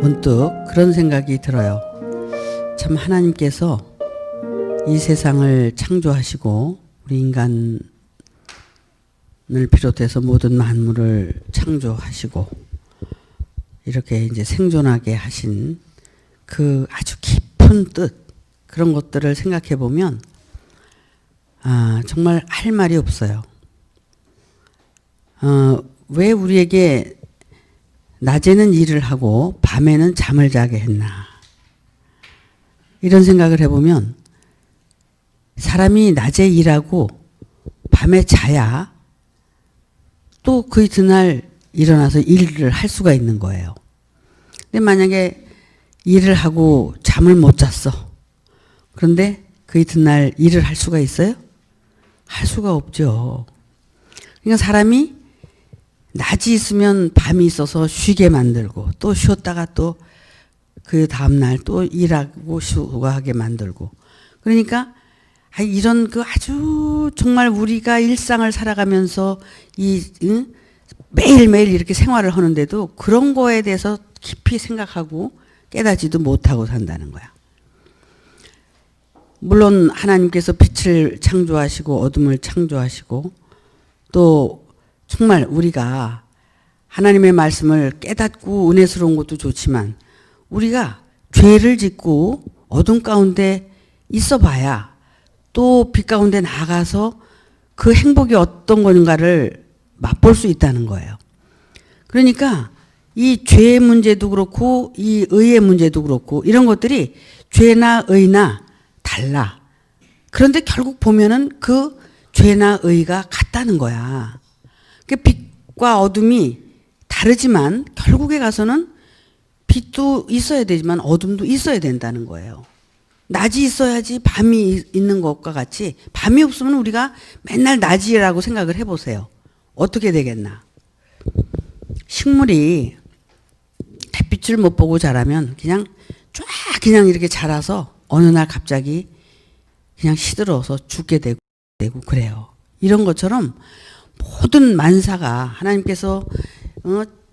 문득 그런 생각이 들어요. 참 하나님께서 이 세상을 창조하시고 우리 인간을 비롯해서 모든 만물을 창조하시고 이렇게 이제 생존하게 하신 그 아주 깊은 뜻, 그런 것들을 생각해 보면 정말 할 말이 없어요. 왜 우리에게 낮에는 일을 하고 밤에는 잠을 자게 했나, 이런 생각을 해보면 사람이 낮에 일하고 밤에 자야 또 그 이튿날 일어나서 일을 할 수가 있는 거예요. 근데 만약에 일을 하고 잠을 못 잤어. 그런데 그 이튿날 일을 할 수가 있어요? 할 수가 없죠. 그러니까 사람이 낮이 있으면 밤이 있어서 쉬게 만들고, 또 쉬었다가 또 그 다음날 또 일하고 수고하게 만들고. 그러니까 이런 그 아주 정말 우리가 일상을 살아가면서 매일매일 이렇게 생활을 하는데도 그런 거에 대해서 깊이 생각하고 깨닫지도 못하고 산다는 거야. 물론 하나님께서 빛을 창조하시고 어둠을 창조하시고 또 정말 우리가 하나님의 말씀을 깨닫고 은혜스러운 것도 좋지만 우리가 죄를 짓고 어둠 가운데 있어 봐야 또 빛 가운데 나가서 그 행복이 어떤 건가를 맛볼 수 있다는 거예요. 그러니까 이 죄의 문제도 그렇고 이 의의 문제도 그렇고 이런 것들이 죄나 의나 달라. 그런데 결국 보면은 그 죄나 의가 같다는 거야. 빛과 어둠이 다르지만 결국에 가서는 빛도 있어야 되지만 어둠도 있어야 된다는 거예요. 낮이 있어야지 밤이 있는 것과 같이 밤이 없으면 우리가 맨날 낮이라고 생각을 해보세요. 어떻게 되겠나. 식물이 햇빛을 못 보고 자라면 그냥 쫙 그냥 이렇게 자라서 어느 날 갑자기 그냥 시들어서 죽게 되고 그래요. 이런 것처럼 모든 만사가 하나님께서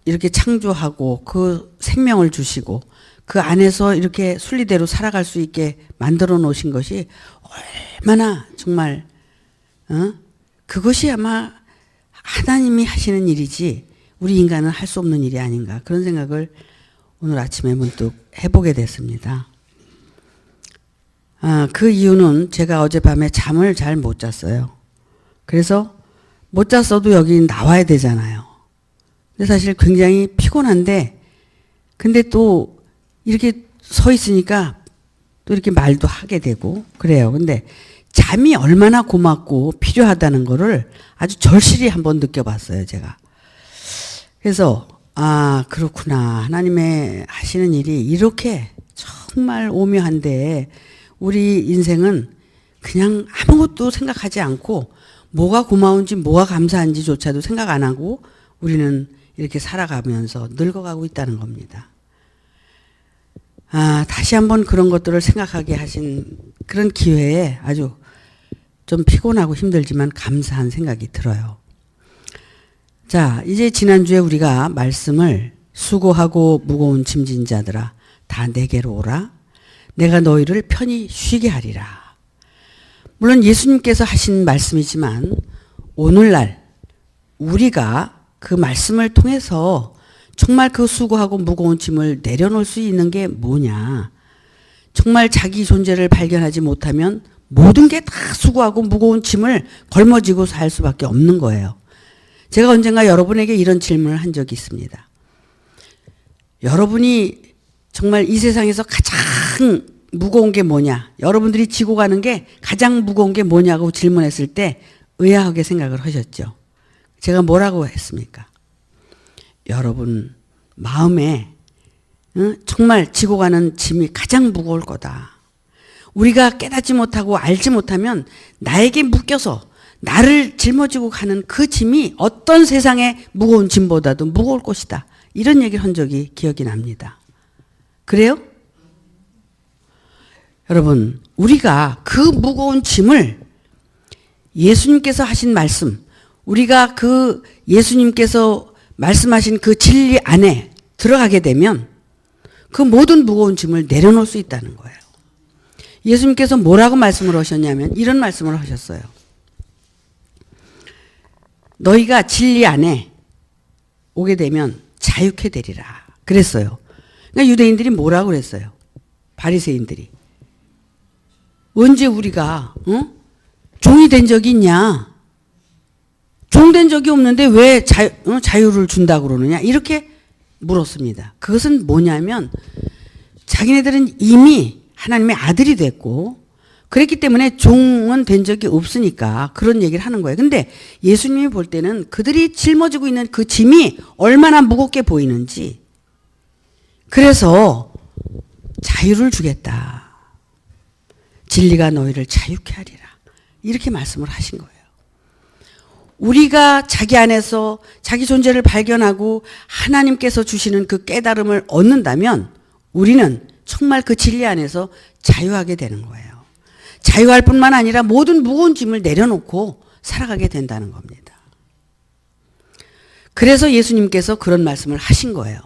이렇게 창조하고 그 생명을 주시고 그 안에서 이렇게 순리대로 살아갈 수 있게 만들어 놓으신 것이 얼마나 정말 그것이 아마 하나님이 하시는 일이지 우리 인간은 할 수 없는 일이 아닌가, 그런 생각을 오늘 아침에 문득 해보게 됐습니다. 그 이유는 제가 어젯밤에 잠을 잘 못 잤어요. 그래서 못 잤어도 여기 나와야 되잖아요. 근데 사실 굉장히 피곤한데 근데 또 이렇게 서 있으니까 또 이렇게 말도 하게 되고 그래요. 근데 잠이 얼마나 고맙고 필요하다는 거를 아주 절실히 한번 느껴봤어요, 제가. 그래서 그렇구나. 하나님의 하시는 일이 이렇게 정말 오묘한데 우리 인생은 그냥 아무것도 생각하지 않고 뭐가 고마운지 뭐가 감사한지조차도 생각 안 하고 우리는 이렇게 살아가면서 늙어가고 있다는 겁니다. 다시 한번 그런 것들을 생각하게 하신 그런 기회에 아주 좀 피곤하고 힘들지만 감사한 생각이 들어요. 자, 이제 지난주에 우리가 말씀을 수고하고 무거운 짐진 자들아 다 내게로 오라. 내가 너희를 편히 쉬게 하리라. 물론 예수님께서 하신 말씀이지만 오늘날 우리가 그 말씀을 통해서 정말 그 수고하고 무거운 짐을 내려놓을 수 있는 게 뭐냐. 정말 자기 존재를 발견하지 못하면 모든 게 다 수고하고 무거운 짐을 걸머쥐고 살 수밖에 없는 거예요. 제가 언젠가 여러분에게 이런 질문을 한 적이 있습니다. 여러분이 정말 이 세상에서 가장 무거운 게 뭐냐, 여러분들이 지고 가는 게 가장 무거운 게 뭐냐고 질문했을 때 의아하게 생각을 하셨죠. 제가 뭐라고 했습니까? 여러분 마음에 정말 지고 가는 짐이 가장 무거울 거다. 우리가 깨닫지 못하고 알지 못하면 나에게 묶여서 나를 짊어지고 가는 그 짐이 어떤 세상의 무거운 짐보다도 무거울 것이다. 이런 얘기를 한 적이 기억이 납니다. 그래요? 여러분, 우리가 그 무거운 짐을 예수님께서 하신 말씀, 우리가 그 예수님께서 말씀하신 그 진리 안에 들어가게 되면 그 모든 무거운 짐을 내려놓을 수 있다는 거예요. 예수님께서 뭐라고 말씀을 하셨냐면 이런 말씀을 하셨어요. 너희가 진리 안에 오게 되면 자유케 되리라 그랬어요. 그러니까 유대인들이 뭐라고 그랬어요? 바리새인들이. 언제 우리가 종이 된 적이 있냐? 종 된 적이 없는데 왜 자유를 준다고 그러느냐? 이렇게 물었습니다. 그것은 뭐냐면 자기네들은 이미 하나님의 아들이 됐고 그랬기 때문에 종은 된 적이 없으니까 그런 얘기를 하는 거예요. 근데 예수님이 볼 때는 그들이 짊어지고 있는 그 짐이 얼마나 무겁게 보이는지 그래서 자유를 주겠다. 진리가 너희를 자유케 하리라. 이렇게 말씀을 하신 거예요. 우리가 자기 안에서 자기 존재를 발견하고 하나님께서 주시는 그 깨달음을 얻는다면 우리는 정말 그 진리 안에서 자유하게 되는 거예요. 자유할 뿐만 아니라 모든 무거운 짐을 내려놓고 살아가게 된다는 겁니다. 그래서 예수님께서 그런 말씀을 하신 거예요.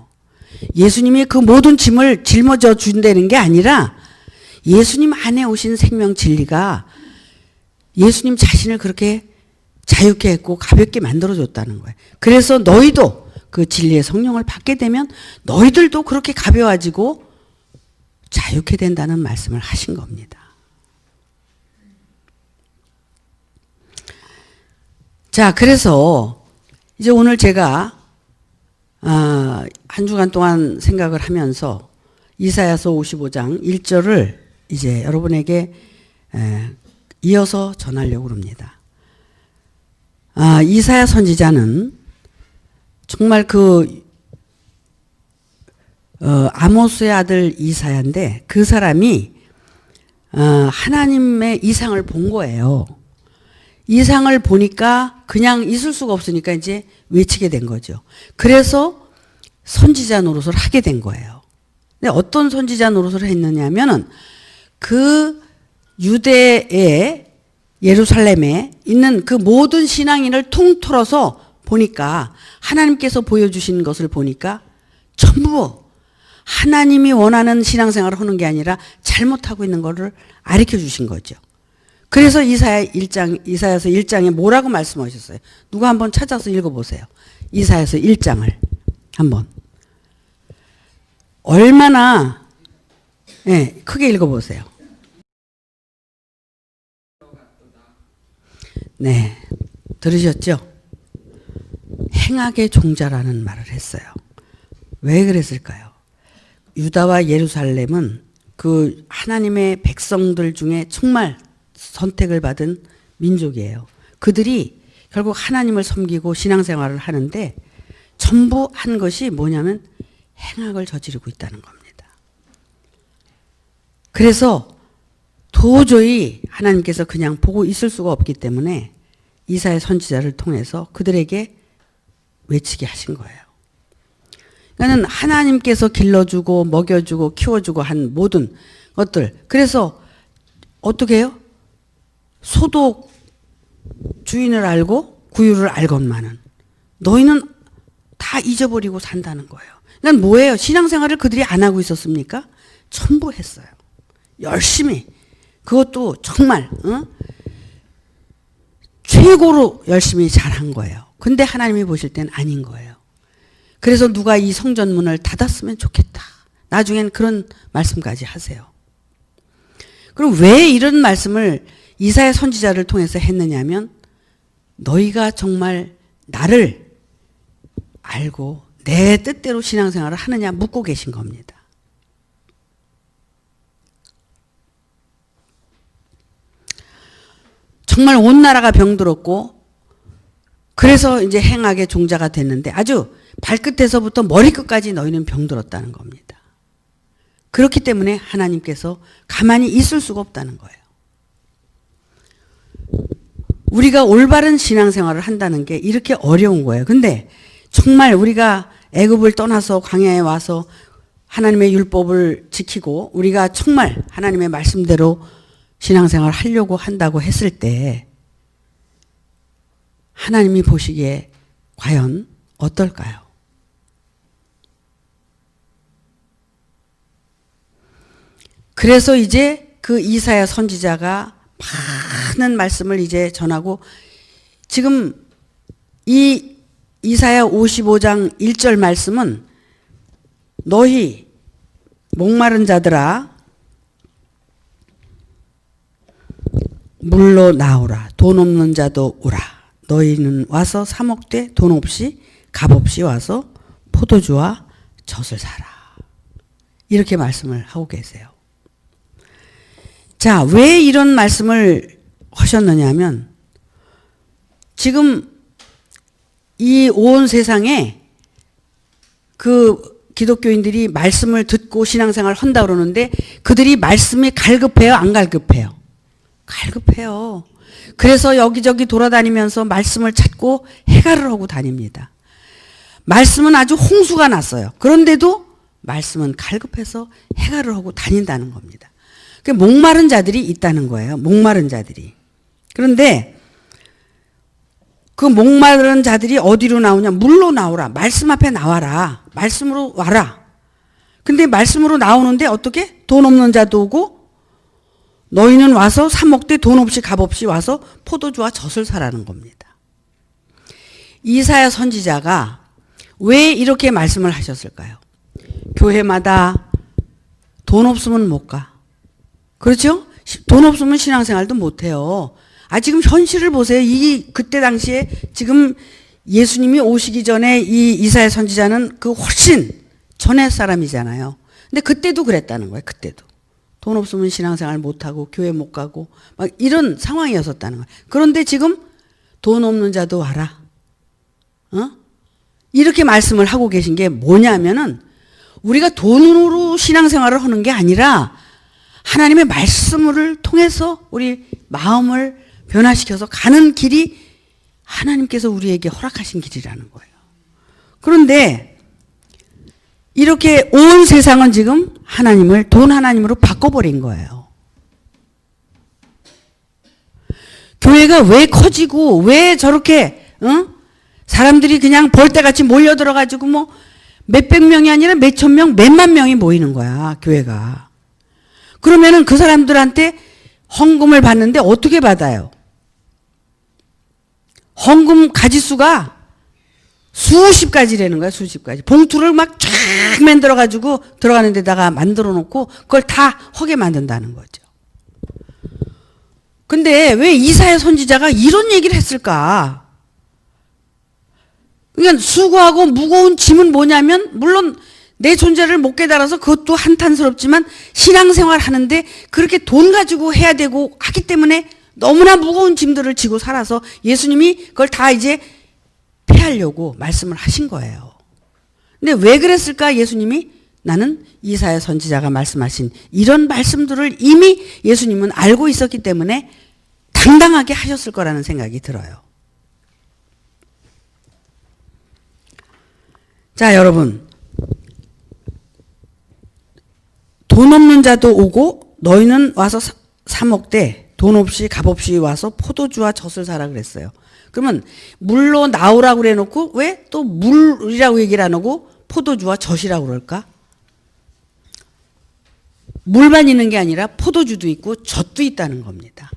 예수님이 그 모든 짐을 짊어져 준다는 게 아니라 예수님 안에 오신 생명 진리가 예수님 자신을 그렇게 자유케 했고 가볍게 만들어줬다는 거예요. 그래서 너희도 그 진리의 성령을 받게 되면 너희들도 그렇게 가벼워지고 자유케 된다는 말씀을 하신 겁니다. 자, 그래서 이제 오늘 제가 한 주간 동안 생각을 하면서 이사야서 55장 1절을 이제 여러분에게 이어서 전하려고 합니다. 이사야 선지자는 정말 아모스의 아들 이사야인데 그 사람이 하나님의 이상을 본 거예요. 이상을 보니까 그냥 있을 수가 없으니까 이제 외치게 된 거죠. 그래서 선지자 노릇을 하게 된 거예요. 근데 어떤 선지자 노릇을 했느냐 하면은 그 유대의 예루살렘에 있는 그 모든 신앙인을 통틀어서 보니까 하나님께서 보여주신 것을 보니까 전부 하나님이 원하는 신앙생활을 하는 게 아니라 잘못하고 있는 것을 가르쳐 주신 거죠. 그래서 이사야서 1장에 뭐라고 말씀하셨어요? 누가 한번 찾아서 읽어보세요. 이사야서 1장을 한번. 얼마나 크게 읽어보세요. 네, 들으셨죠? 행악의 종자라는 말을 했어요. 왜 그랬을까요? 유다와 예루살렘은 그 하나님의 백성들 중에 정말 선택을 받은 민족이에요. 그들이 결국 하나님을 섬기고 신앙생활을 하는데 전부 한 것이 뭐냐면 행악을 저지르고 있다는 겁니다. 그래서 도저히 하나님께서 그냥 보고 있을 수가 없기 때문에 이사야 선지자를 통해서 그들에게 외치게 하신 거예요. 그러니까 하나님께서 길러주고 먹여주고 키워주고 한 모든 것들. 그래서 어떻게 해요? 소도 주인을 알고 구유를 알건만은 너희는 다 잊어버리고 산다는 거예요. 그러니까 뭐예요? 신앙생활을 그들이 안 하고 있었습니까? 전부 했어요. 열심히. 그것도 정말 최고로 열심히 잘한 거예요. 근데 하나님이 보실 땐 아닌 거예요. 그래서 누가 이 성전문을 닫았으면 좋겠다. 나중엔 그런 말씀까지 하세요. 그럼 왜 이런 말씀을 이사야 선지자를 통해서 했느냐면 너희가 정말 나를 알고 내 뜻대로 신앙생활을 하느냐 묻고 계신 겁니다. 정말 온 나라가 병들었고 그래서 이제 행악의 종자가 됐는데 아주 발끝에서부터 머리끝까지 너희는 병들었다는 겁니다. 그렇기 때문에 하나님께서 가만히 있을 수가 없다는 거예요. 우리가 올바른 신앙생활을 한다는 게 이렇게 어려운 거예요. 근데 정말 우리가 애굽을 떠나서 광야에 와서 하나님의 율법을 지키고 우리가 정말 하나님의 말씀대로 신앙생활을 하려고 한다고 했을 때 하나님이 보시기에 과연 어떨까요? 그래서 이제 그 이사야 선지자가 많은 말씀을 이제 전하고, 지금 이 이사야 55장 1절 말씀은 너희 목마른 자들아 물로 나오라, 돈 없는 자도 오라, 너희는 와서 사 먹되 돈 없이 값없이 와서 포도주와 젖을 사라. 이렇게 말씀을 하고 계세요. 자, 왜 이런 말씀을 하셨느냐 하면, 지금 이 온 세상에 그 기독교인들이 말씀을 듣고 신앙생활을 한다 그러는데, 그들이 말씀이 갈급해요, 안 갈급해요? 갈급해요. 그래서 여기저기 돌아다니면서 말씀을 찾고 해갈을 하고 다닙니다. 말씀은 아주 홍수가 났어요. 그런데도 말씀은 갈급해서 해갈을 하고 다닌다는 겁니다. 목마른 자들이 있다는 거예요. 목마른 자들이. 그런데 그 목마른 자들이 어디로 나오냐? 물로 나오라. 말씀 앞에 나와라. 말씀으로 와라. 근데 말씀으로 나오는데 어떻게? 돈 없는 자도 오고, 너희는 와서 사 먹되 돈 없이 값없이 와서 포도주와 젖을 사라는 겁니다. 이사야 선지자가 왜 이렇게 말씀을 하셨을까요? 교회마다 돈 없으면 못 가. 그렇죠? 돈 없으면 신앙생활도 못 해요. 지금 현실을 보세요. 그때 당시에 지금 예수님이 오시기 전에 이 이사야 선지자는 그 훨씬 전의 사람이잖아요. 근데 그때도 그랬다는 거예요. 그때도. 돈 없으면 신앙생활 못하고 교회 못 가고 막 이런 상황이었었다는 거예요. 그런데 지금 돈 없는 자도 와라. 이렇게 말씀을 하고 계신 게 뭐냐면은, 우리가 돈으로 신앙생활을 하는 게 아니라 하나님의 말씀을 통해서 우리 마음을 변화시켜서 가는 길이 하나님께서 우리에게 허락하신 길이라는 거예요. 그런데 이렇게 온 세상은 지금 하나님을 돈 하나님으로 바꿔버린 거예요. 교회가 왜 커지고 왜 저렇게 사람들이 그냥 벌떼같이 몰려들어가지고 뭐 몇백 명이 아니라 몇천 명, 몇만 명이 모이는 거야, 교회가. 그러면은 그 사람들한테 헌금을 받는데 어떻게 받아요? 헌금 가지수가 수십 가지라는 거야, 수십 가지. 봉투를 막 쫙 만들어가지고 들어가는 데다가 만들어 놓고 그걸 다 허게 만든다는 거죠. 근데 왜 이사야 선지자가 이런 얘기를 했을까? 그러니까 수고하고 무거운 짐은 뭐냐면, 물론 내 존재를 못 깨달아서 그것도 한탄스럽지만 신앙생활 하는데 그렇게 돈 가지고 해야 되고 하기 때문에 너무나 무거운 짐들을 지고 살아서 예수님이 그걸 다 이제 패하려고 말씀을 하신 거예요. 근데 왜 그랬을까? 예수님이 나는 이사야 선지자가 말씀하신 이런 말씀들을 이미 예수님은 알고 있었기 때문에 당당하게 하셨을 거라는 생각이 들어요. 자, 여러분, 돈 없는 자도 오고 너희는 와서 사 먹되 돈 없이 값없이 와서 포도주와 젖을 사라 그랬어요. 그러면 물로 나오라고 그래 놓고 왜 또 물이라고 얘기를 안 하고 포도주와 젖이라고 그럴까? 물만 있는 게 아니라 포도주도 있고 젖도 있다는 겁니다.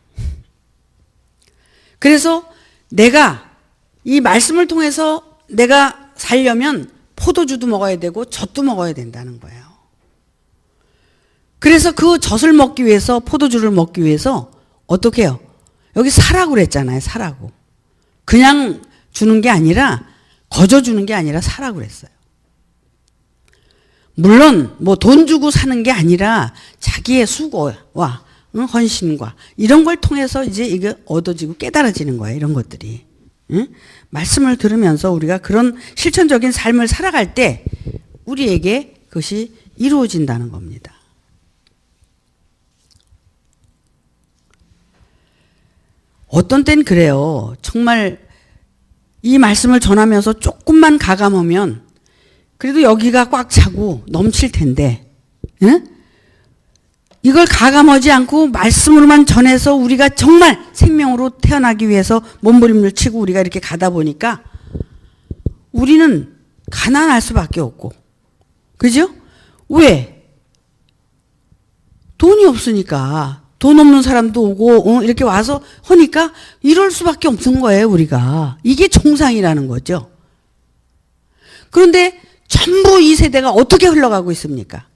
그래서 내가 이 말씀을 통해서 내가 살려면 포도주도 먹어야 되고 젖도 먹어야 된다는 거예요. 그래서 그 젖을 먹기 위해서, 포도주를 먹기 위해서 어떻게 해요? 여기 사라고 그랬잖아요. 사라고. 그냥 주는 게 아니라, 거저 주는 게 아니라 사라고 그랬어요. 물론 뭐 돈 주고 사는 게 아니라 자기의 수고와 헌신과 이런 걸 통해서 이제 이게 얻어지고 깨달아지는 거예요. 이런 것들이. 말씀을 들으면서 우리가 그런 실천적인 삶을 살아갈 때 우리에게 그것이 이루어진다는 겁니다. 어떤 땐 그래요. 정말 이 말씀을 전하면서 조금만 가감하면 그래도 여기가 꽉 차고 넘칠 텐데, 이걸 가감하지 않고 말씀으로만 전해서 우리가 정말 생명으로 태어나기 위해서 몸부림을 치고 우리가 이렇게 가다 보니까 우리는 가난할 수밖에 없고, 그죠? 왜? 돈이 없으니까 돈 없는 사람도 오고 이렇게 와서 하니까 이럴 수밖에 없는 거예요, 우리가. 이게 정상이라는 거죠. 그런데 전부 이 세대가 어떻게 흘러가고 있습니까?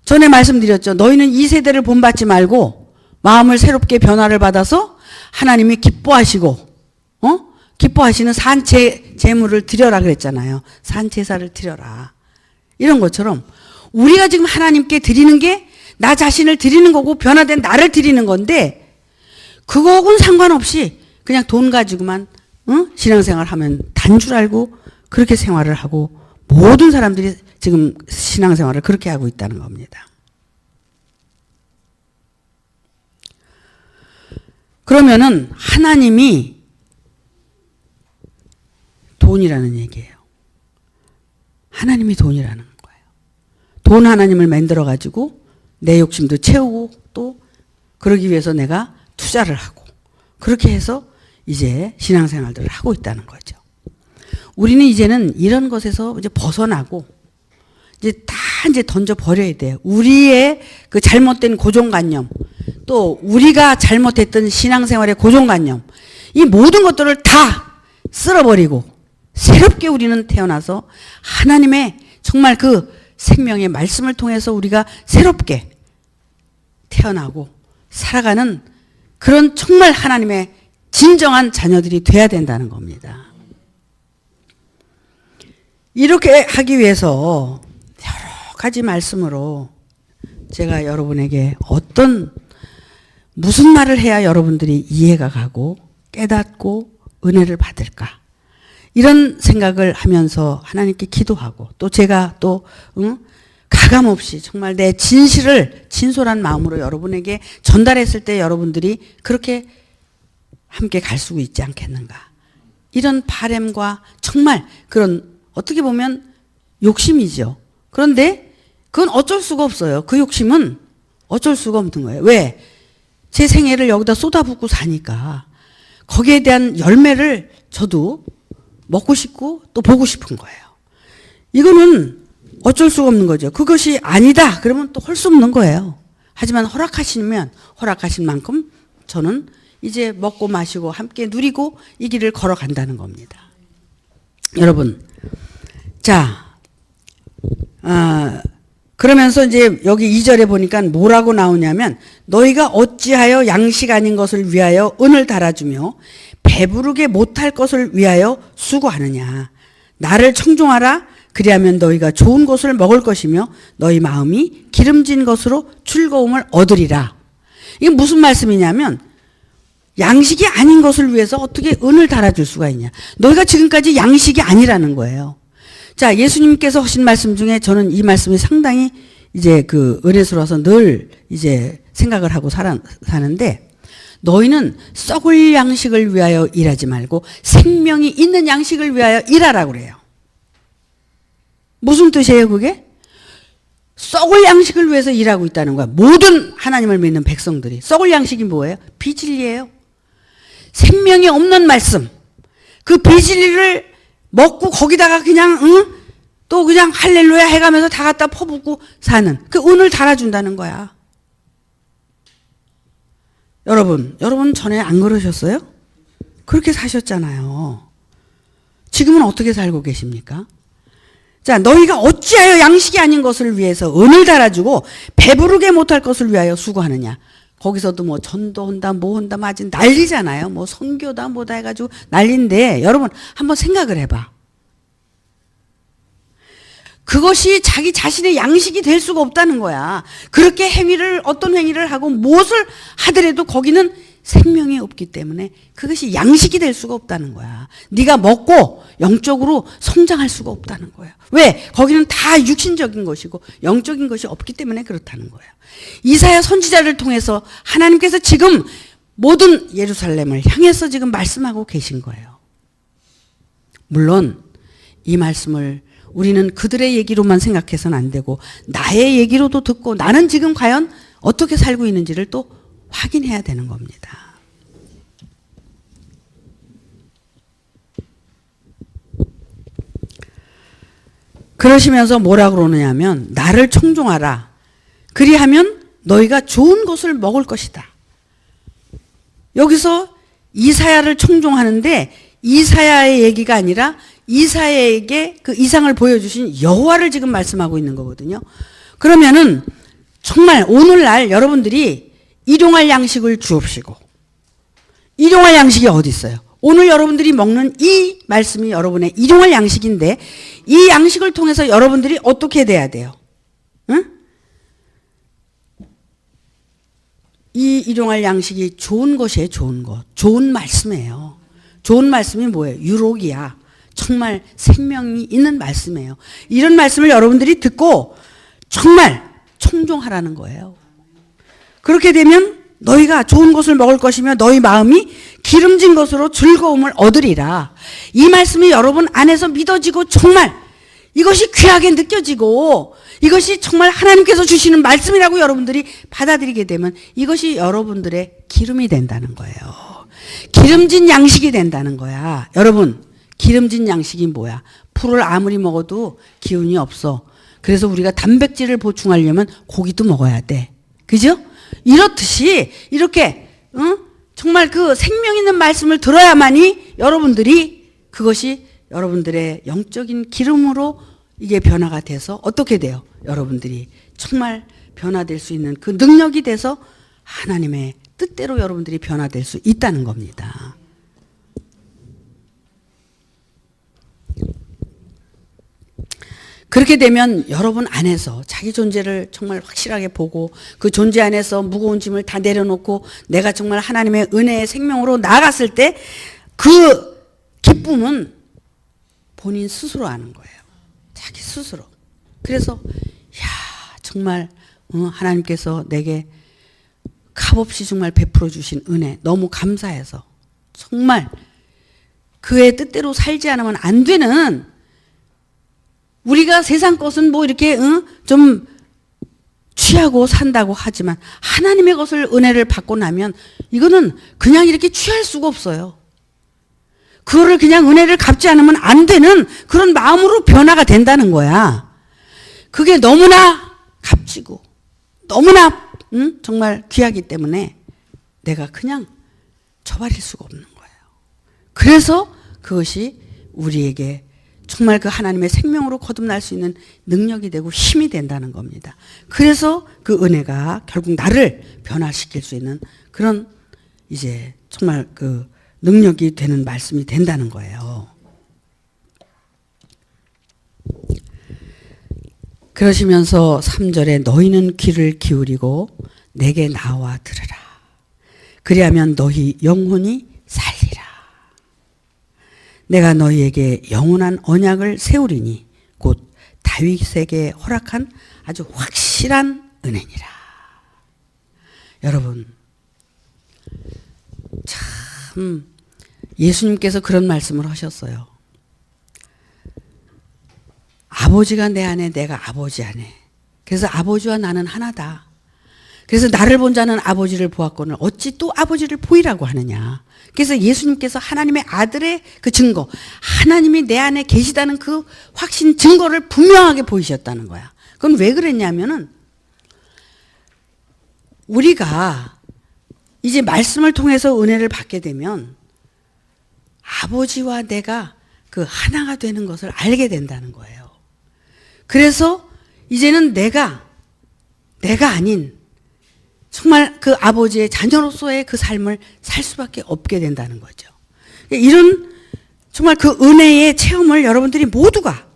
전에 말씀드렸죠. 너희는 이 세대를 본받지 말고 마음을 새롭게 변화를 받아서 하나님이 기뻐하시고 기뻐하시는 산제물을 드려라 그랬잖아요. 산제사를 드려라. 이런 것처럼 우리가 지금 하나님께 드리는 게 나 자신을 드리는 거고 변화된 나를 드리는 건데 그거하고는 상관없이 그냥 돈 가지고만 신앙생활 하면 단 줄 알고 그렇게 생활을 하고 모든 사람들이 지금 신앙생활을 그렇게 하고 있다는 겁니다. 그러면은 하나님이 돈이라는 얘기예요. 하나님이 돈이라는 거예요. 돈 하나님을 만들어 가지고 내 욕심도 채우고 또 그러기 위해서 내가 투자를 하고 그렇게 해서 이제 신앙생활들을 하고 있다는 거죠. 우리는 이제는 이런 것에서 이제 벗어나고 이제 다 이제 던져 버려야 돼요. 우리의 그 잘못된 고정관념 또 우리가 잘못했던 신앙생활의 고정관념 이 모든 것들을 다 쓸어버리고 새롭게 우리는 태어나서 하나님의 정말 그 생명의 말씀을 통해서 우리가 새롭게 태어나고 살아가는 그런 정말 하나님의 진정한 자녀들이 돼야 된다는 겁니다. 이렇게 하기 위해서 여러 가지 말씀으로 제가 여러분에게 무슨 말을 해야 여러분들이 이해가 가고 깨닫고 은혜를 받을까? 이런 생각을 하면서 하나님께 기도하고 또 제가 또 가감없이 정말 내 진실을 진솔한 마음으로 여러분에게 전달했을 때 여러분들이 그렇게 함께 갈 수 있지 않겠는가. 이런 바램과 정말 그런 어떻게 보면 욕심이죠. 그런데 그건 어쩔 수가 없어요. 그 욕심은 어쩔 수가 없는 거예요. 왜? 제 생애를 여기다 쏟아붓고 사니까 거기에 대한 열매를 저도 먹고 싶고 또 보고 싶은 거예요. 이거는 어쩔 수가 없는 거죠. 그것이 아니다 그러면 또 할 수 없는 거예요. 하지만 허락하시면 허락하신 만큼 저는 이제 먹고 마시고 함께 누리고 이 길을 걸어간다는 겁니다. 여러분, 자, 그러면서 이제 여기 2절에 보니까 뭐라고 나오냐면 너희가 어찌하여 양식 아닌 것을 위하여 은을 달아주며 배부르게 못할 것을 위하여 수고하느냐. 나를 청종하라. 그리하면 너희가 좋은 것을 먹을 것이며 너희 마음이 기름진 것으로 즐거움을 얻으리라. 이게 무슨 말씀이냐면 양식이 아닌 것을 위해서 어떻게 은을 달아줄 수가 있냐. 너희가 지금까지 양식이 아니라는 거예요. 자, 예수님께서 하신 말씀 중에 저는 이 말씀이 상당히 이제 그 은혜스러워서 늘 이제 생각을 하고 사는데 너희는 썩을 양식을 위하여 일하지 말고 생명이 있는 양식을 위하여 일하라고 그래요. 무슨 뜻이에요 그게? 썩을 양식을 위해서 일하고 있다는 거야. 모든 하나님을 믿는 백성들이. 썩을 양식이 뭐예요? 비진리예요. 생명이 없는 말씀. 그 비진리를 먹고 거기다가 그냥 또 그냥 할렐루야 해가면서 다 갖다 퍼붓고 사는 그 은을 달아준다는 거야. 여러분 전에 안 그러셨어요? 그렇게 사셨잖아요. 지금은 어떻게 살고 계십니까? 자, 너희가 어찌하여 양식이 아닌 것을 위해서 은을 달아주고 배부르게 못할 것을 위하여 수고하느냐. 거기서도 뭐 전도한다 뭐 한다 아직 난리잖아요. 뭐 선교다 뭐다 해가지고 난리인데 여러분 한번 생각을 해봐. 그것이 자기 자신의 양식이 될 수가 없다는 거야. 그렇게 어떤 행위를 하고 무엇을 하더라도 거기는 생명이 없기 때문에 그것이 양식이 될 수가 없다는 거야. 네가 먹고 영적으로 성장할 수가 없다는 거야. 왜? 거기는 다 육신적인 것이고 영적인 것이 없기 때문에 그렇다는 거야. 이사야 선지자를 통해서 하나님께서 지금 모든 예루살렘을 향해서 지금 말씀하고 계신 거예요. 물론 이 말씀을 우리는 그들의 얘기로만 생각해서는 안 되고 나의 얘기로도 듣고 나는 지금 과연 어떻게 살고 있는지를 또 확인해야 되는 겁니다. 그러시면서 뭐라고 그러느냐면 나를 청종하라. 그리하면 너희가 좋은 것을 먹을 것이다. 여기서 이사야를 청종하는데 이사야의 얘기가 아니라 이사야에게 그 이상을 보여주신 여호와를 지금 말씀하고 있는 거거든요. 그러면은 정말 오늘날 여러분들이 일용할 양식을 주옵시고, 일용할 양식이 어디 있어요? 오늘 여러분들이 먹는 이 말씀이 여러분의 일용할 양식인데 이 양식을 통해서 여러분들이 어떻게 돼야 돼요? 응? 이 일용할 양식이 좋은 것이에요. 좋은 것. 좋은 말씀이에요. 좋은 말씀이 뭐예요? 유록이야. 정말 생명이 있는 말씀이에요. 이런 말씀을 여러분들이 듣고 정말 청종하라는 거예요. 그렇게 되면 너희가 좋은 것을 먹을 것이며 너희 마음이 기름진 것으로 즐거움을 얻으리라. 이 말씀이 여러분 안에서 믿어지고 정말 이것이 귀하게 느껴지고 이것이 정말 하나님께서 주시는 말씀이라고 여러분들이 받아들이게 되면 이것이 여러분들의 기름이 된다는 거예요. 기름진 양식이 된다는 거야. 여러분, 기름진 양식이 뭐야? 풀을 아무리 먹어도 기운이 없어. 그래서 우리가 단백질을 보충하려면 고기도 먹어야 돼. 그죠? 이렇듯이 이렇게 정말 그 생명 있는 말씀을 들어야만이 여러분들이 그것이 여러분들의 영적인 기름으로 이게 변화가 돼서 어떻게 돼요? 여러분들이 정말 변화될 수 있는 그 능력이 돼서 하나님의 뜻대로 여러분들이 변화될 수 있다는 겁니다. 그렇게 되면 여러분 안에서 자기 존재를 정말 확실하게 보고 그 존재 안에서 무거운 짐을 다 내려놓고 내가 정말 하나님의 은혜의 생명으로 나아갔을 때 그 기쁨은 본인 스스로 아는 거예요. 자기 스스로. 그래서 정말 하나님께서 내게 값없이 정말 베풀어 주신 은혜 너무 감사해서 정말 그의 뜻대로 살지 않으면 안 되는, 우리가 세상 것은 뭐 이렇게 좀 취하고 산다고 하지만 하나님의 것을 은혜를 받고 나면 이거는 그냥 이렇게 취할 수가 없어요. 그거를 그냥 은혜를 갚지 않으면 안 되는 그런 마음으로 변화가 된다는 거야. 그게 너무나 값지고 너무나 정말 귀하기 때문에 내가 그냥 저버릴 수가 없는 거예요. 그래서 그것이 우리에게 정말 그 하나님의 생명으로 거듭날 수 있는 능력이 되고 힘이 된다는 겁니다. 그래서 그 은혜가 결국 나를 변화시킬 수 있는 그런 이제 정말 그 능력이 되는 말씀이 된다는 거예요. 그러시면서 3절에 너희는 귀를 기울이고 내게 나와 들으라. 그리하면 너희 영혼이 살리라. 내가 너희에게 영원한 언약을 세우리니 곧 다윗에게 허락한 아주 확실한 은혜니라. 여러분, 참 예수님께서 그런 말씀을 하셨어요. 아버지가 내 안에 내가 아버지 안에. 그래서 아버지와 나는 하나다. 그래서 나를 본 자는 아버지를 보았거늘 어찌 또 아버지를 보이라고 하느냐. 그래서 예수님께서 하나님의 아들의 그 증거, 하나님이 내 안에 계시다는 그 확신 증거를 분명하게 보이셨다는 거야. 그건 왜 그랬냐면은 우리가 이제 말씀을 통해서 은혜를 받게 되면 아버지와 내가 그 하나가 되는 것을 알게 된다는 거예요. 그래서 이제는 내가 아닌 정말 그 아버지의 자녀로서의 그 삶을 살 수밖에 없게 된다는 거죠. 이런 정말 그 은혜의 체험을 여러분들이 모두가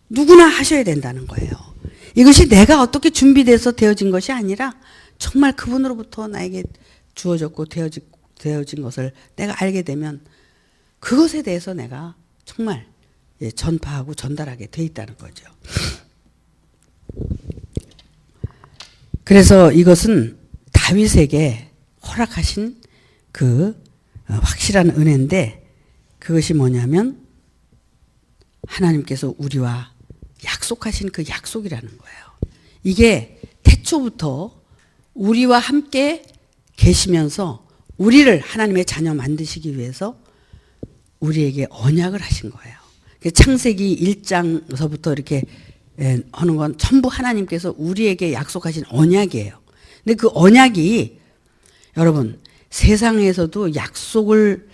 누구나 하셔야 된다는 거예요. 이것이 내가 어떻게 준비돼서 되어진 것이 아니라 정말 그분으로부터 나에게 주어졌고 되어진 것을 내가 알게 되면 그것에 대해서 내가 정말 전파하고 전달하게 돼 있다는 거죠. 그래서 이것은 다윗에게 허락하신 그 확실한 은혜인데 그것이 뭐냐면 하나님께서 우리와 약속하신 그 약속이라는 거예요. 이게 태초부터 우리와 함께 계시면서 우리를 하나님의 자녀 만드시기 위해서 우리에게 언약을 하신 거예요. 창세기 1장서부터 이렇게 하는 건 전부 하나님께서 우리에게 약속하신 언약이에요. 근데 그 언약이 여러분 세상에서도 약속을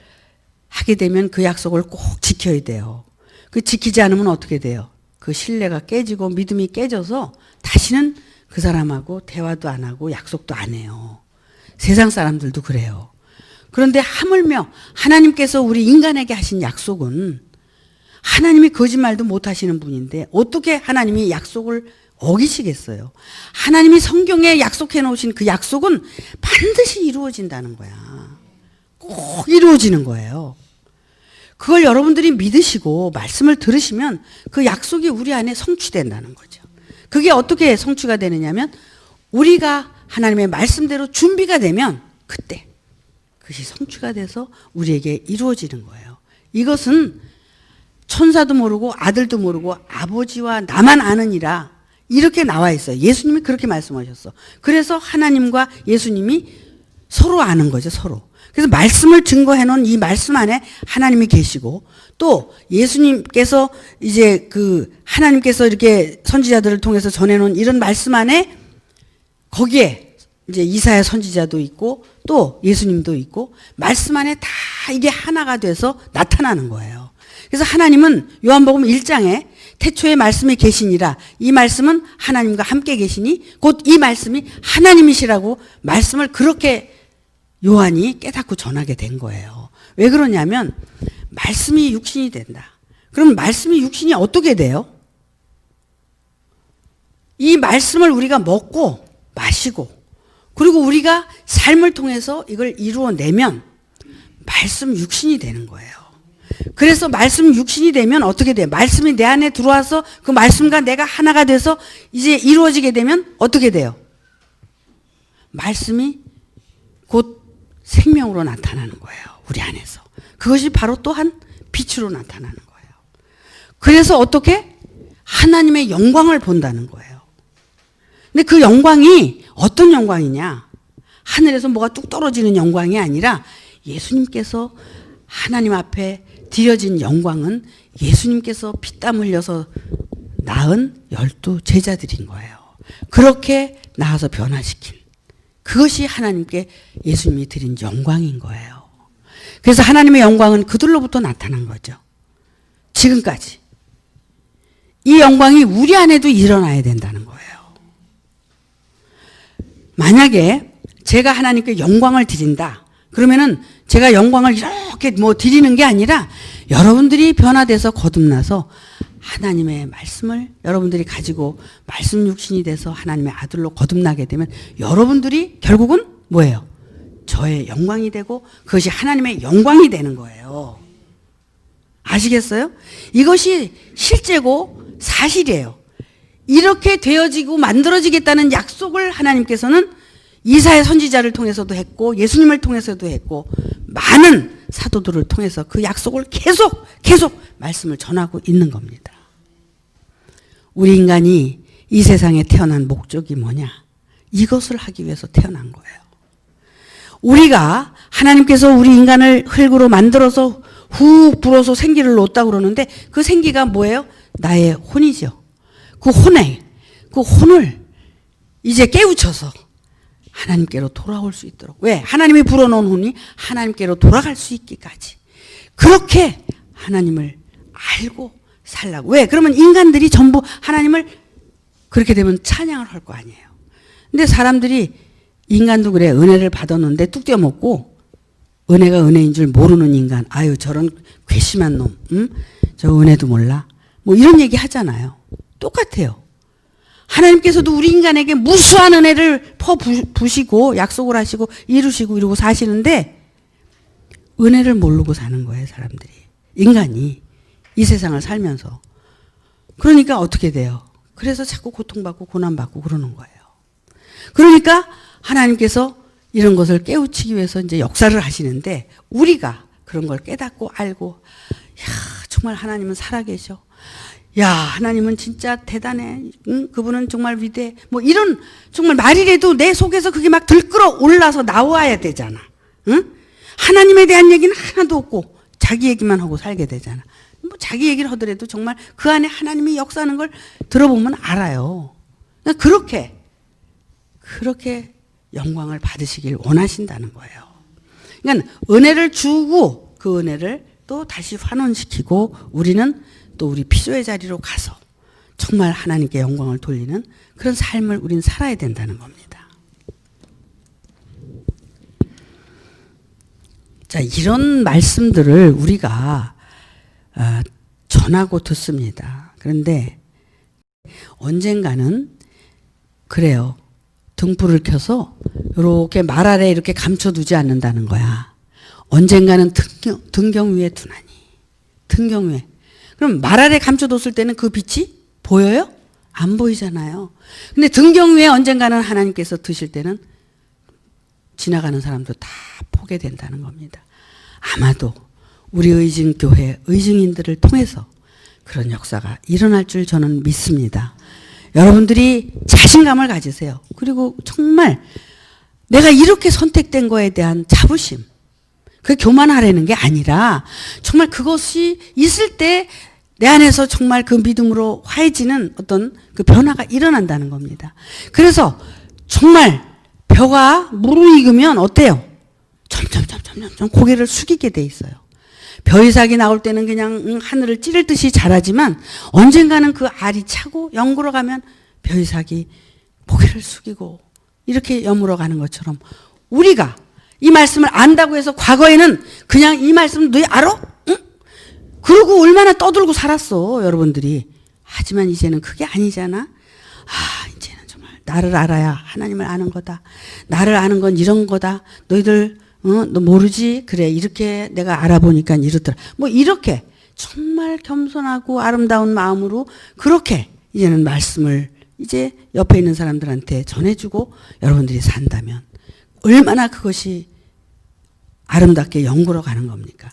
하게 되면 그 약속을 꼭 지켜야 돼요. 그 지키지 않으면 어떻게 돼요? 그 신뢰가 깨지고 믿음이 깨져서 다시는 그 사람하고 대화도 안 하고 약속도 안 해요. 세상 사람들도 그래요. 그런데 하물며 하나님께서 우리 인간에게 하신 약속은 하나님이 거짓말도 못 하시는 분인데 어떻게 하나님이 약속을 어기시겠어요? 하나님이 성경에 약속해 놓으신 그 약속은 반드시 이루어진다는 거야. 꼭 이루어지는 거예요. 그걸 여러분들이 믿으시고 말씀을 들으시면 그 약속이 우리 안에 성취된다는 거죠. 그게 어떻게 성취가 되느냐면 우리가 하나님의 말씀대로 준비가 되면 그때 그것이 성취가 돼서 우리에게 이루어지는 거예요. 이것은 천사도 모르고 아들도 모르고 아버지와 나만 아느니라 이렇게 나와 있어요. 예수님이 그렇게 말씀하셨어. 그래서 하나님과 예수님이 서로 아는 거죠. 서로. 그래서 말씀을 증거해 놓은 이 말씀 안에 하나님이 계시고 또 예수님께서 이제 그 하나님께서 이렇게 선지자들을 통해서 전해 놓은 이런 말씀 안에 거기에 이제 이사야 선지자도 있고 또 예수님도 있고 말씀 안에 다 이게 하나가 돼서 나타나는 거예요. 그래서 하나님은 요한복음 1장에 태초에 말씀이 계시니라 이 말씀은 하나님과 함께 계시니 곧 이 말씀이 하나님이시라고 말씀을 그렇게 요한이 깨닫고 전하게 된 거예요. 왜 그러냐면 말씀이 육신이 된다. 그럼 말씀이 육신이 어떻게 돼요? 이 말씀을 우리가 먹고 마시고 그리고 우리가 삶을 통해서 이걸 이루어내면 말씀 육신이 되는 거예요. 그래서 말씀 육신이 되면 어떻게 돼요? 말씀이 내 안에 들어와서 그 말씀과 내가 하나가 돼서 이제 이루어지게 되면 어떻게 돼요? 말씀이 곧 생명으로 나타나는 거예요. 우리 안에서. 그것이 바로 또한 빛으로 나타나는 거예요. 그래서 어떻게? 하나님의 영광을 본다는 거예요. 근데 그 영광이 어떤 영광이냐? 하늘에서 뭐가 뚝 떨어지는 영광이 아니라 예수님께서 하나님 앞에 드려진 영광은 예수님께서 피땀 흘려서 낳은 12 제자들인 거예요. 그렇게 낳아서 변화시킨 그것이 하나님께 예수님이 드린 영광인 거예요. 그래서 하나님의 영광은 그들로부터 나타난 거죠. 지금까지. 이 영광이 우리 안에도 일어나야 된다는 거예요. 만약에 제가 하나님께 영광을 드린다. 그러면은 제가 영광을 이렇게 뭐 드리는 게 아니라 여러분들이 변화돼서 거듭나서 하나님의 말씀을 여러분들이 가지고 말씀 육신이 돼서 하나님의 아들로 거듭나게 되면 여러분들이 결국은 뭐예요? 저의 영광이 되고 그것이 하나님의 영광이 되는 거예요. 아시겠어요? 이것이 실제고 사실이에요. 이렇게 되어지고 만들어지겠다는 약속을 하나님께서는 이사야 선지자를 통해서도 했고 예수님을 통해서도 했고 많은 사도들을 통해서 그 약속을 계속 말씀을 전하고 있는 겁니다. 우리 인간이 이 세상에 태어난 목적이 뭐냐? 이것을 하기 위해서 태어난 거예요. 우리가 하나님께서 우리 인간을 흙으로 만들어서 훅 불어서 생기를 놓았다고 그러는데 그 생기가 뭐예요? 나의 혼이죠. 그 혼을 이제 깨우쳐서 하나님께로 돌아올 수 있도록. 왜? 하나님이 불어넣은 혼이 하나님께로 돌아갈 수 있기까지. 그렇게 하나님을 알고 살라고. 왜? 그러면 인간들이 전부 하나님을 그렇게 되면 찬양을 할 거 아니에요. 근데 사람들이 인간도 그래. 은혜를 받았는데 뚝 떼어먹고 은혜가 은혜인 줄 모르는 인간. 아유 저런 괘씸한 놈. 응? 저 은혜도 몰라. 뭐 이런 얘기 하잖아요. 똑같아요. 하나님께서도 우리 인간에게 무수한 은혜를 퍼부시고 약속을 하시고 이루시고 이러고 사시는데 은혜를 모르고 사는 거예요. 사람들이. 인간이 이 세상을 살면서. 그러니까 어떻게 돼요? 그래서 자꾸 고통받고 고난받고 그러는 거예요. 그러니까 하나님께서 이런 것을 깨우치기 위해서 이제 역사를 하시는데 우리가 그런 걸 깨닫고 알고 야 정말 하나님은 살아계셔. 야 하나님은 진짜 대단해. 응? 그분은 정말 위대해. 뭐 이런 정말 말이라도 내 속에서 그게 막 들끓어 올라서 나와야 되잖아. 응? 하나님에 대한 얘기는 하나도 없고 자기 얘기만 하고 살게 되잖아. 뭐 자기 얘기를 하더라도 정말 그 안에 하나님이 역사하는 걸 들어보면 알아요. 그렇게 영광을 받으시길 원하신다는 거예요. 그러니까 은혜를 주고 그 은혜를 또 다시 환원시키고 우리는 또 우리 피조의 자리로 가서 정말 하나님께 영광을 돌리는 그런 삶을 우린 살아야 된다는 겁니다. 자, 이런 말씀들을 우리가 전하고 듣습니다. 그런데 언젠가는 그래요. 등불을 켜서 이렇게 말 아래 이렇게 감춰두지 않는다는 거야. 언젠가는 등경 위에 두나니. 등경 위에. 그럼 말 아래 감춰뒀을 때는 그 빛이 보여요? 안 보이잖아요. 근데 등경 위에 언젠가는 하나님께서 드실 때는 지나가는 사람도 다 보게 된다는 겁니다. 아마도 우리 의증교회 의증인들을 통해서 그런 역사가 일어날 줄 저는 믿습니다. 여러분들이 자신감을 가지세요. 그리고 정말 내가 이렇게 선택된 거에 대한 자부심. 그게 교만하려는 게 아니라 정말 그것이 있을 때 내 안에서 정말 그 믿음으로 화해지는 어떤 그 변화가 일어난다는 겁니다. 그래서 정말 벼가 무르익으면 어때요? 점점 고개를 숙이게 돼 있어요. 벼이삭이 나올 때는 그냥 하늘을 찌를 듯이 자라지만 언젠가는 그 알이 차고 연구러 가면 벼이삭이 고개를 숙이고 이렇게 여물어 가는 것처럼 우리가 이 말씀을 안다고 해서 과거에는 그냥 이 말씀 너희 알아? 응? 그러고 얼마나 떠들고 살았어 여러분들이. 하지만 이제는 그게 아니잖아. 이제는 정말 나를 알아야 하나님을 아는 거다. 나를 아는 건 이런 거다. 너희들 너 모르지? 그래 이렇게 내가 알아보니까 이렇더라. 뭐 이렇게 정말 겸손하고 아름다운 마음으로 그렇게 이제는 말씀을 이제 옆에 있는 사람들한테 전해주고 여러분들이 산다면 얼마나 그것이 아름답게 연구로 가는 겁니까?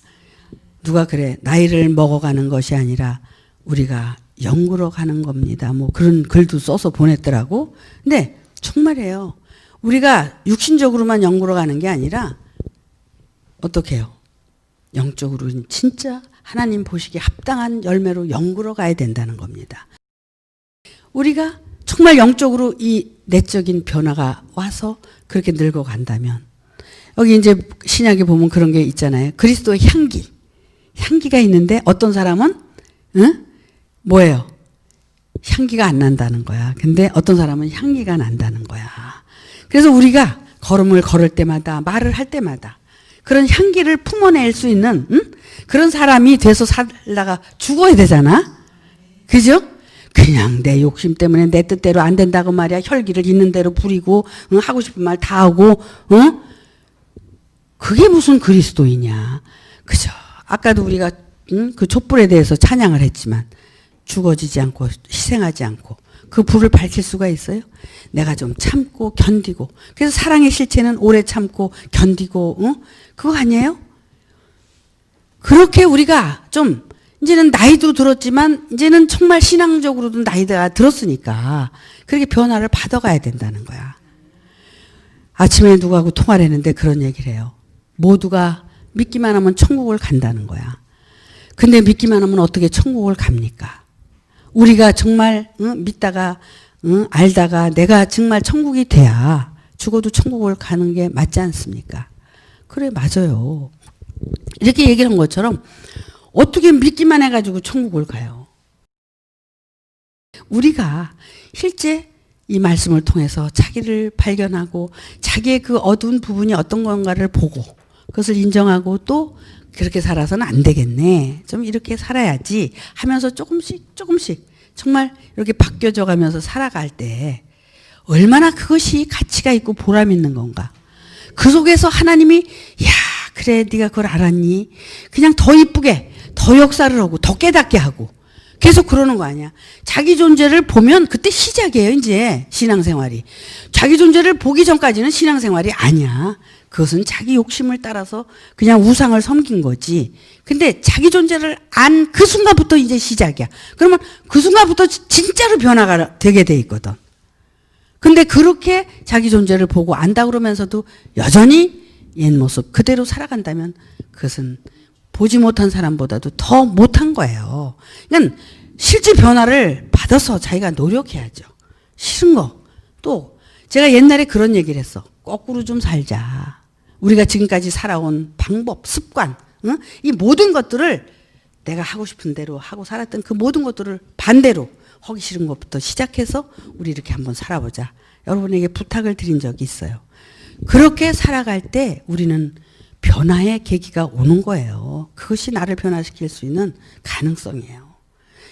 누가 그래 나이를 먹어가는 것이 아니라 우리가 연구로 가는 겁니다. 뭐 그런 글도 써서 보냈더라고. 근데 정말이에요. 우리가 육신적으로만 연구로 가는 게 아니라 어떻게 해요? 영적으로는 진짜 하나님 보시기에 합당한 열매로 연구로 가야 된다는 겁니다. 우리가 정말 영적으로 이 내적인 변화가 와서 그렇게 늙어간다면 여기 이제 신약에 보면 그런 게 있잖아요. 그리스도의 향기가 있는데 어떤 사람은 뭐예요? 향기가 안 난다는 거야. 근데 어떤 사람은 향기가 난다는 거야. 그래서 우리가 걸음을 걸을 때마다 말을 할 때마다 그런 향기를 품어낼 수 있는 그런 사람이 돼서 살다가 죽어야 되잖아. 그죠? 그냥 내 욕심 때문에 내 뜻대로 안 된다고 말이야. 혈기를 있는 대로 부리고 하고 싶은 말 다 하고 그게 무슨 그리스도이냐. 그죠? 아까도 우리가 그 촛불에 대해서 찬양을 했지만 죽어지지 않고 희생하지 않고 그 불을 밝힐 수가 있어요? 내가 좀 참고 견디고 그래서 사랑의 실체는 오래 참고 견디고 그거 아니에요? 그렇게 우리가 좀 이제는 나이도 들었지만 이제는 정말 신앙적으로도 나이가 들었으니까 그렇게 변화를 받아가야 된다는 거야. 아침에 누구하고 통화를 했는데 그런 얘기를 해요. 모두가 믿기만 하면 천국을 간다는 거야. 근데 믿기만 하면 어떻게 천국을 갑니까? 우리가 정말 믿다가 알다가 내가 정말 천국이 돼야 죽어도 천국을 가는 게 맞지 않습니까? 그래 맞아요. 이렇게 얘기한 것처럼 어떻게 믿기만 해가지고 천국을 가요. 우리가 실제 이 말씀을 통해서 자기를 발견하고 자기의 그 어두운 부분이 어떤 건가를 보고 그것을 인정하고 또 그렇게 살아서는 안 되겠네. 좀 이렇게 살아야지 하면서 조금씩 정말 이렇게 바뀌어져 가면서 살아갈 때 얼마나 그것이 가치가 있고 보람 있는 건가. 그 속에서 하나님이 야 그래 네가 그걸 알았니? 그냥 더 이쁘게 더 역사를 하고 더 깨닫게 하고 계속 그러는 거 아니야. 자기 존재를 보면 그때 시작이에요. 이제 신앙생활이. 자기 존재를 보기 전까지는 신앙생활이 아니야. 그것은 자기 욕심을 따라서 그냥 우상을 섬긴 거지. 근데 자기 존재를 안 그 순간부터 이제 시작이야. 그러면 그 순간부터 진짜로 변화가 되게 돼 있거든. 근데 그렇게 자기 존재를 보고 안다 그러면서도 여전히 옛 모습 그대로 살아간다면 그것은 보지 못한 사람보다도 더 못한 거예요. 그러니까 실제 변화를 받아서 자기가 노력해야죠. 싫은 거. 또 제가 옛날에 그런 얘기를 했어. 거꾸로 좀 살자. 우리가 지금까지 살아온 방법, 습관, 응? 이 모든 것들을 내가 하고 싶은 대로 하고 살았던 그 모든 것들을 반대로 하기 싫은 것부터 시작해서 우리 이렇게 한번 살아보자. 여러분에게 부탁을 드린 적이 있어요. 그렇게 살아갈 때 우리는 변화의 계기가 오는 거예요. 그것이 나를 변화시킬 수 있는 가능성이에요.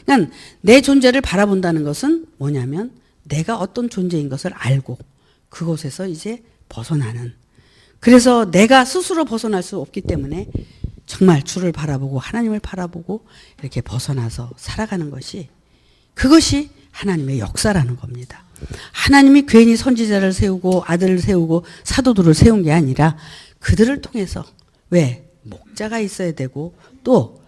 그러니까 내 존재를 바라본다는 것은 뭐냐면 내가 어떤 존재인 것을 알고 그곳에서 이제 벗어나는. 그래서 내가 스스로 벗어날 수 없기 때문에 정말 주를 바라보고 하나님을 바라보고 이렇게 벗어나서 살아가는 것이 그것이 하나님의 역사라는 겁니다. 하나님이 괜히 선지자를 세우고 아들을 세우고 사도들을 세운 게 아니라 그들을 통해서 왜 목자가 있어야 되고 또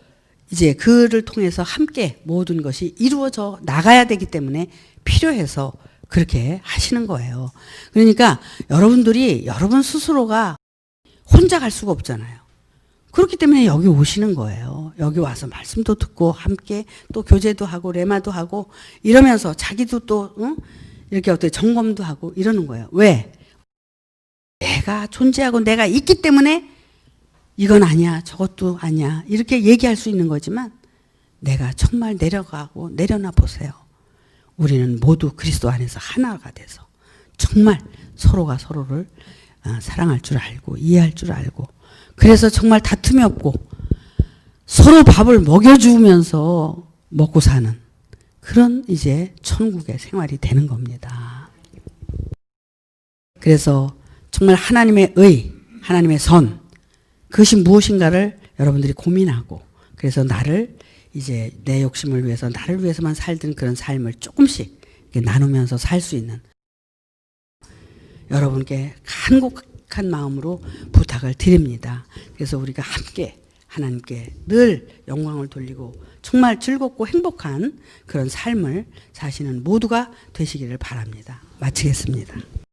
이제 그를 통해서 함께 모든 것이 이루어져 나가야 되기 때문에 필요해서 그렇게 하시는 거예요. 그러니까 여러분들이 여러분 스스로가 혼자 갈 수가 없잖아요. 그렇기 때문에 여기 오시는 거예요. 여기 와서 말씀도 듣고 함께 또 교제도 하고 레마도 하고 이러면서 자기도 또 응? 이렇게 어떻게 점검도 하고 이러는 거예요. 왜? 내가 존재하고 내가 있기 때문에 이건 아니야 저것도 아니야 이렇게 얘기할 수 있는 거지만 내가 정말 내려가고 내려놔 보세요. 우리는 모두 그리스도 안에서 하나가 돼서 정말 서로가 서로를 사랑할 줄 알고 이해할 줄 알고 그래서 정말 다툼이 없고 서로 밥을 먹여주면서 먹고 사는 그런 이제 천국의 생활이 되는 겁니다. 그래서 정말 하나님의 의, 하나님의 선 그것이 무엇인가를 여러분들이 고민하고 그래서 나를 이제 내 욕심을 위해서 나를 위해서만 살던 그런 삶을 조금씩 나누면서 살 수 있는 여러분께 간곡한 마음으로 부탁을 드립니다. 그래서 우리가 함께 하나님께 늘 영광을 돌리고 정말 즐겁고 행복한 그런 삶을 사시는 모두가 되시기를 바랍니다. 마치겠습니다.